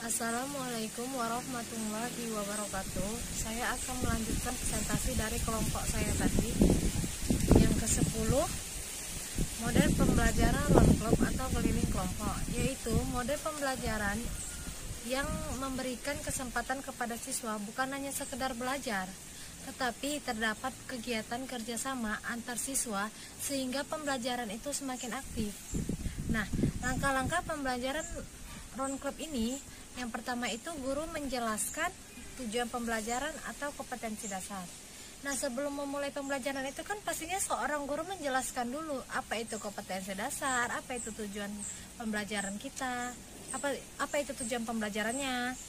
Assalamualaikum warahmatullahi wabarakatuh. Saya akan melanjutkan presentasi dari kelompok saya tadi yang ke-10, model pembelajaran Round Clock atau keliling kelompok, yaitu model pembelajaran yang memberikan kesempatan kepada siswa bukan hanya sekedar belajar, tetapi terdapat kegiatan kerjasama antar siswa sehingga pembelajaran itu semakin aktif. Nah, langkah-langkah pembelajaran Round Clock ini, yang pertama itu guru menjelaskan tujuan pembelajaran atau kompetensi dasar. Nah, sebelum memulai pembelajaran itu kan pastinya seorang guru menjelaskan dulu apa itu kompetensi dasar, apa itu tujuan pembelajaran kita, apa itu tujuan pembelajarannya.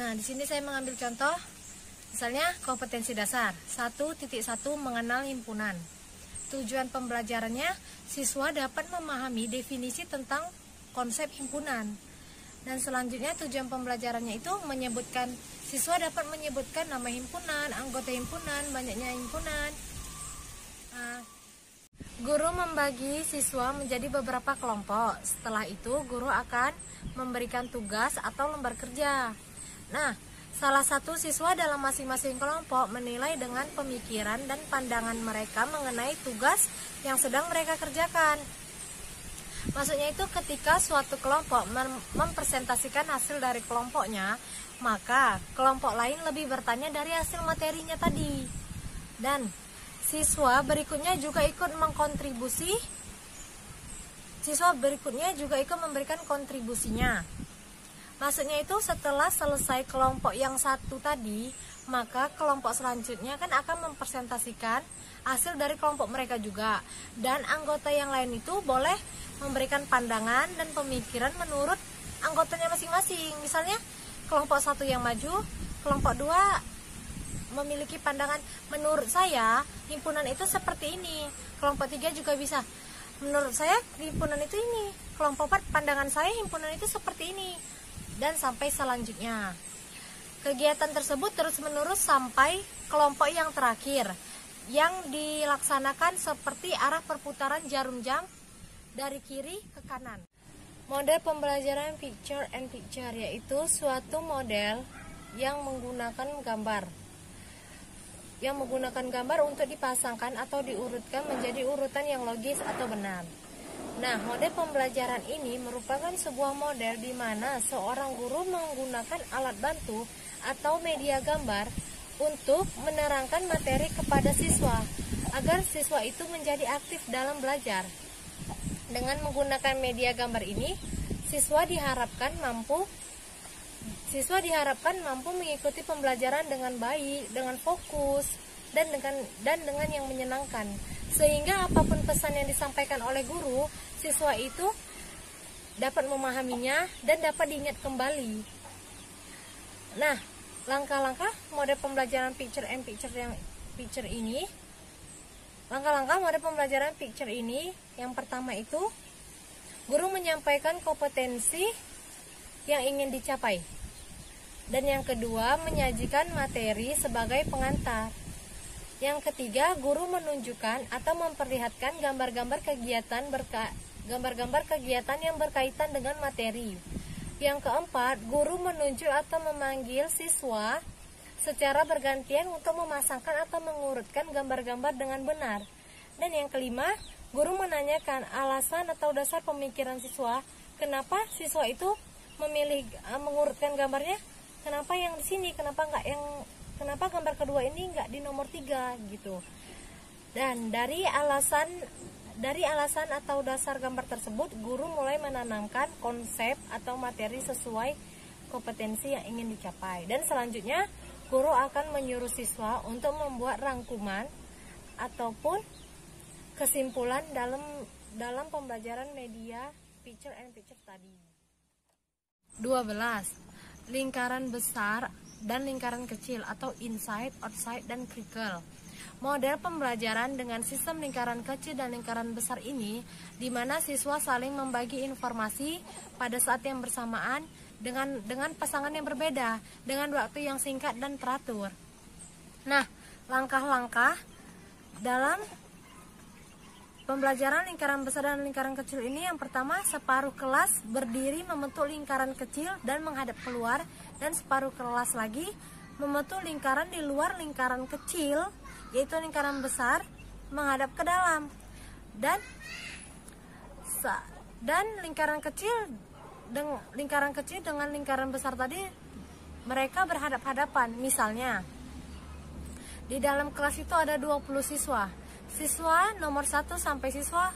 Nah, di sini saya mengambil contoh, misalnya kompetensi dasar 1.1 mengenal himpunan. Tujuan pembelajarannya, siswa dapat memahami definisi tentang konsep himpunan. Dan selanjutnya tujuan pembelajarannya itu menyebutkan, siswa dapat menyebutkan nama himpunan, anggota himpunan, banyaknya himpunan. Guru membagi siswa menjadi beberapa kelompok. Setelah itu guru akan memberikan tugas atau lembar kerja. Nah, salah satu siswa dalam masing-masing kelompok menilai dengan pemikiran dan pandangan mereka mengenai tugas yang sedang mereka kerjakan. Maksudnya itu ketika suatu kelompok mempresentasikan hasil dari kelompoknya, maka kelompok lain lebih bertanya dari hasil materinya tadi. Dan siswa berikutnya juga ikut memberikan kontribusinya. Maksudnya itu setelah selesai kelompok yang satu tadi, maka kelompok selanjutnya kan akan mempresentasikan hasil dari kelompok mereka juga. Dan anggota yang lain itu boleh memberikan pandangan dan pemikiran menurut anggotanya masing-masing. Misalnya kelompok satu yang maju, kelompok dua memiliki pandangan, menurut saya himpunan itu seperti ini. Kelompok tiga juga bisa, menurut saya himpunan itu ini. Kelompok 4, pandangan saya himpunan itu seperti ini. Dan sampai selanjutnya. Kegiatan tersebut terus-menerus sampai kelompok yang terakhir, yang dilaksanakan seperti arah perputaran jarum jam dari kiri ke kanan. Model pembelajaran picture and picture, yaitu suatu model yang menggunakan gambar untuk dipasangkan atau diurutkan menjadi urutan yang logis atau benar. Nah, model pembelajaran ini merupakan sebuah model di mana seorang guru menggunakan alat bantu atau media gambar untuk menerangkan materi kepada siswa agar siswa itu menjadi aktif dalam belajar. Dengan menggunakan media gambar ini, siswa diharapkan mampu mengikuti pembelajaran dengan baik, dengan fokus, dan dengan yang menyenangkan. Sehingga apapun pesan yang disampaikan oleh guru, siswa itu dapat memahaminya dan dapat diingat kembali. Nah, langkah-langkah model pembelajaran picture and picture ini, yang pertama itu guru menyampaikan kompetensi yang ingin dicapai. Dan yang kedua, menyajikan materi sebagai pengantar. Yang ketiga, guru menunjukkan atau memperlihatkan gambar-gambar kegiatan yang berkaitan dengan materi. Yang keempat, guru menunjuk atau memanggil siswa secara bergantian untuk memasangkan atau mengurutkan gambar-gambar dengan benar. Dan yang kelima, guru menanyakan alasan atau dasar pemikiran siswa, kenapa siswa itu memilih mengurutkan gambarnya, kenapa yang di sini, kenapa gambar kedua ini nggak di nomor 3 gitu. Dan dari alasan atau dasar gambar tersebut, guru mulai menanamkan konsep atau materi sesuai kompetensi yang ingin dicapai. Dan selanjutnya, guru akan menyuruh siswa untuk membuat rangkuman ataupun kesimpulan dalam pembelajaran media picture and picture tadi. 12. Lingkaran besar dan lingkaran kecil atau inside, outside, dan circle. Model pembelajaran dengan sistem lingkaran kecil dan lingkaran besar ini, di mana siswa saling membagi informasi pada saat yang bersamaan dengan pasangan yang berbeda, dengan waktu yang singkat dan teratur. Nah, langkah-langkah dalam pembelajaran lingkaran besar dan lingkaran kecil ini yang pertama, separuh kelas berdiri membentuk lingkaran kecil dan menghadap keluar, dan separuh kelas lagi membentuk lingkaran di luar lingkaran kecil, yaitu lingkaran besar menghadap ke dalam. Dan lingkaran kecil dengan lingkaran besar tadi mereka berhadap-hadapan. Misalnya di dalam kelas itu ada 20 siswa. Siswa nomor 1 sampai siswa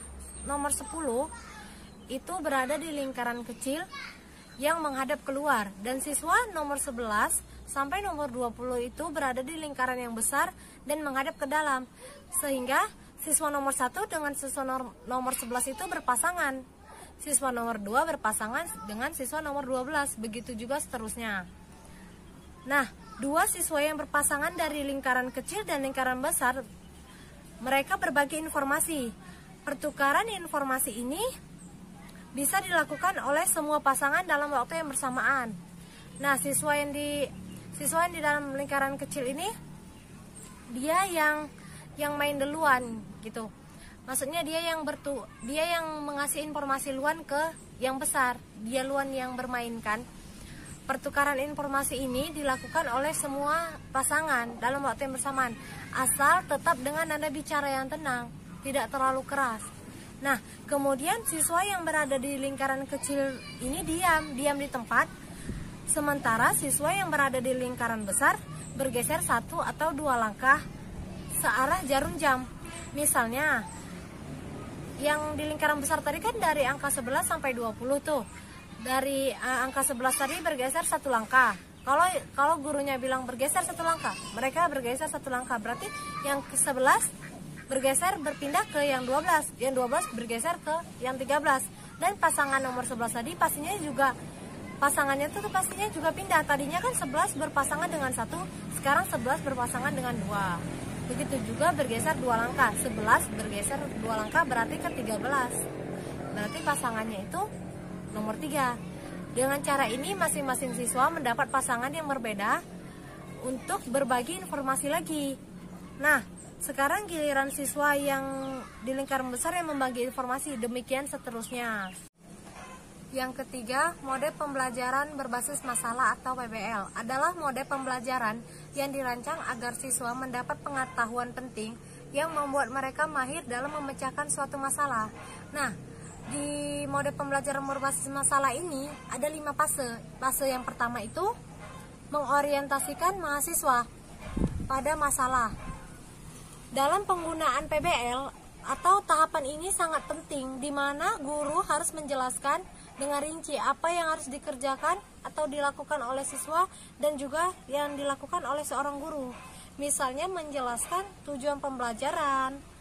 nomor 10 itu berada di lingkaran kecil yang menghadap keluar, dan siswa nomor 11 sampai nomor 20 itu berada di lingkaran yang besar dan menghadap ke dalam. Sehingga siswa nomor 1 dengan siswa nomor 11 itu berpasangan. Siswa nomor 2 berpasangan dengan siswa nomor 12, begitu juga seterusnya. Nah, dua siswa yang berpasangan dari lingkaran kecil dan lingkaran besar, mereka berbagi informasi. Pertukaran informasi ini bisa dilakukan oleh semua pasangan dalam waktu yang bersamaan. Nah, siswa yang di dalam lingkaran kecil ini, dia yang main duluan gitu. Maksudnya dia yang mengasih informasi duluan ke yang besar, dia duluan yang bermainkan. Pertukaran informasi ini dilakukan oleh semua pasangan dalam waktu yang bersamaan, asal tetap dengan nada bicara yang tenang, tidak terlalu keras. Nah, kemudian siswa yang berada di lingkaran kecil ini diam di tempat, sementara siswa yang berada di lingkaran besar bergeser 1 atau 2 langkah searah jarum jam. Misalnya, yang di lingkaran besar tadi kan dari angka 11 sampai 20 tuh. Dari angka 11 tadi bergeser 1 langkah. Kalau gurunya bilang bergeser 1 langkah, mereka bergeser 1 langkah. Berarti yang ke 11 berpindah ke yang 12, yang 12 bergeser ke yang 13. Dan pasangan nomor 11 tadi pastinya juga pindah. Tadinya kan 11 berpasangan dengan 1, sekarang 11 berpasangan dengan 2. Begitu juga bergeser 2 langkah. 11 bergeser 2 langkah berarti ke 13. Berarti pasangannya itu nomor 3. Dengan cara ini masing-masing siswa mendapat pasangan yang berbeda untuk berbagi informasi lagi. Nah, sekarang giliran siswa yang di lingkaran besar yang membagi informasi. Demikian seterusnya. Yang ketiga, mode pembelajaran berbasis masalah atau PBL adalah mode pembelajaran yang dirancang agar siswa mendapat pengetahuan penting yang membuat mereka mahir dalam memecahkan suatu masalah. Nah, di mode pembelajaran berbasis masalah ini ada 5 fase. Fase yang pertama itu mengorientasikan mahasiswa pada masalah. Dalam penggunaan PBL atau tahapan ini sangat penting, di mana guru harus menjelaskan dengan rinci apa yang harus dikerjakan atau dilakukan oleh siswa dan juga yang dilakukan oleh seorang guru. Misalnya menjelaskan tujuan pembelajaran,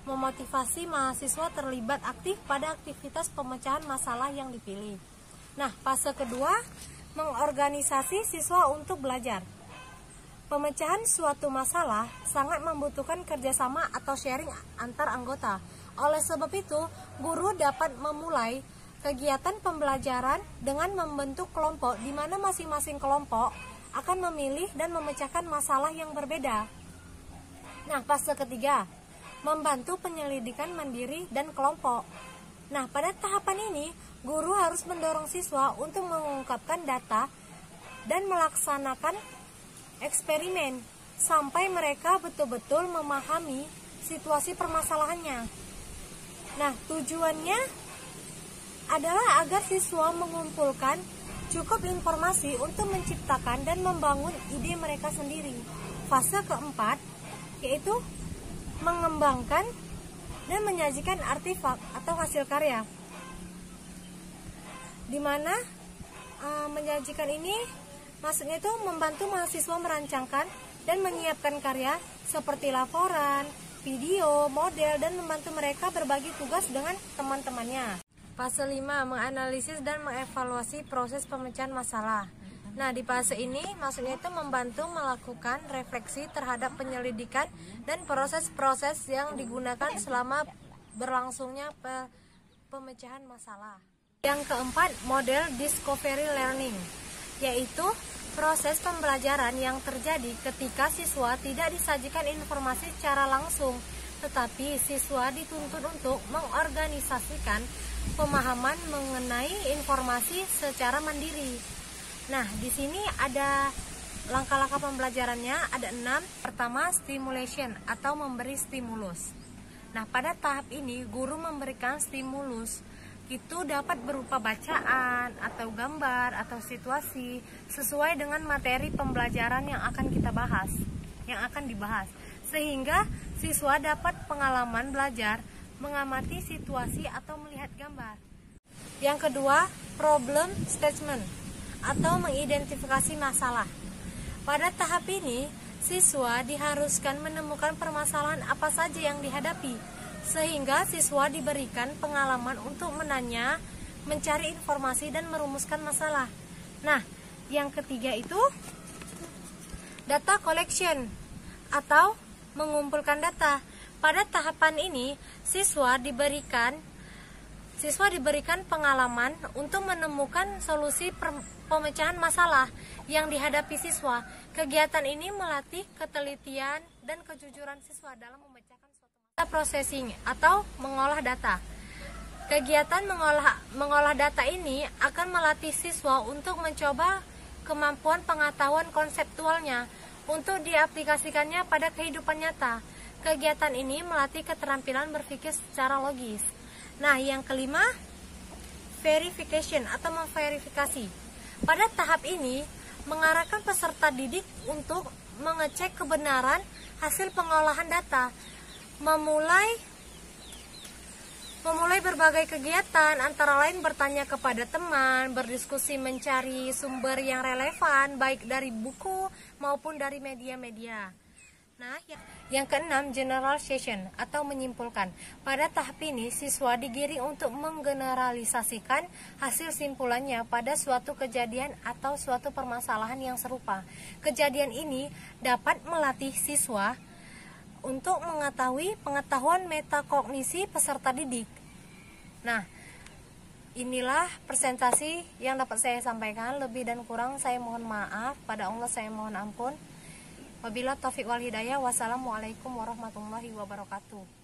memotivasi mahasiswa terlibat aktif pada aktivitas pemecahan masalah yang dipilih. Nah, fase kedua, mengorganisasi siswa untuk belajar. Pemecahan suatu masalah sangat membutuhkan kerjasama atau sharing antar anggota. Oleh sebab itu, guru dapat memulai kegiatan pembelajaran dengan membentuk kelompok di mana masing-masing kelompok akan memilih dan memecahkan masalah yang berbeda. Nah, fase ketiga, membantu penyelidikan mandiri dan kelompok. Nah, pada tahapan ini, guru harus mendorong siswa untuk mengungkapkan data dan melaksanakan eksperimen sampai mereka betul-betul memahami situasi permasalahannya. Nah, tujuannya adalah agar siswa mengumpulkan cukup informasi untuk menciptakan dan membangun ide mereka sendiri. Fase keempat yaitu mengembangkan dan menyajikan artefak atau hasil karya, di mana menyajikan ini maksudnya itu membantu mahasiswa merancangkan dan menyiapkan karya seperti laporan, video, model, dan membantu mereka berbagi tugas dengan teman-temannya. Fase 5, menganalisis dan mengevaluasi proses pemecahan masalah. Nah, di fase ini maksudnya itu membantu melakukan refleksi terhadap penyelidikan dan proses-proses yang digunakan selama berlangsungnya pemecahan masalah. Yang keempat, model discovery learning, yaitu proses pembelajaran yang terjadi ketika siswa tidak disajikan informasi secara langsung, tetapi siswa dituntut untuk mengorganisasikan pemahaman mengenai informasi secara mandiri. Nah, di sini ada langkah-langkah pembelajarannya, ada 6. Pertama, stimulation atau memberi stimulus. Nah, pada tahap ini guru memberikan stimulus itu dapat berupa bacaan atau gambar atau situasi sesuai dengan materi pembelajaran yang akan kita bahas, yang akan dibahas, sehingga siswa dapat pengalaman belajar mengamati situasi atau melihat gambar. Yang kedua, problem statement atau mengidentifikasi masalah. Pada tahap ini, siswa diharuskan menemukan permasalahan apa saja yang dihadapi, sehingga siswa diberikan pengalaman untuk menanya, mencari informasi, dan merumuskan masalah. Nah, yang ketiga itu data collection atau mengumpulkan data. Pada tahapan ini, siswa diberikan pengalaman untuk menemukan solusi pemecahan masalah yang dihadapi siswa. Kegiatan ini melatih ketelitian dan kejujuran siswa dalam memecahkan data processing atau mengolah data. Kegiatan mengolah data ini akan melatih siswa untuk mencoba kemampuan pengetahuan konseptualnya untuk diaplikasikannya pada kehidupan nyata. Kegiatan ini melatih keterampilan berpikir secara logis. Nah, yang kelima, verification atau memverifikasi. Pada tahap ini, mengarahkan peserta didik untuk mengecek kebenaran hasil pengolahan data, memulai berbagai kegiatan, antara lain bertanya kepada teman, berdiskusi mencari sumber yang relevan, baik dari buku maupun dari media-media. Nah, yang keenam, generalization atau menyimpulkan. Pada tahap ini, siswa digiring untuk menggeneralisasikan hasil simpulannya pada suatu kejadian atau suatu permasalahan yang serupa. Kejadian ini dapat melatih siswa untuk mengetahui pengetahuan metakognisi peserta didik. Nah, inilah presentasi yang dapat saya sampaikan. Lebih dan kurang saya mohon maaf. Pada Allah saya mohon ampun. Wabillahi taufiq wal hidayah. Wassalamualaikum warahmatullahi wabarakatuh.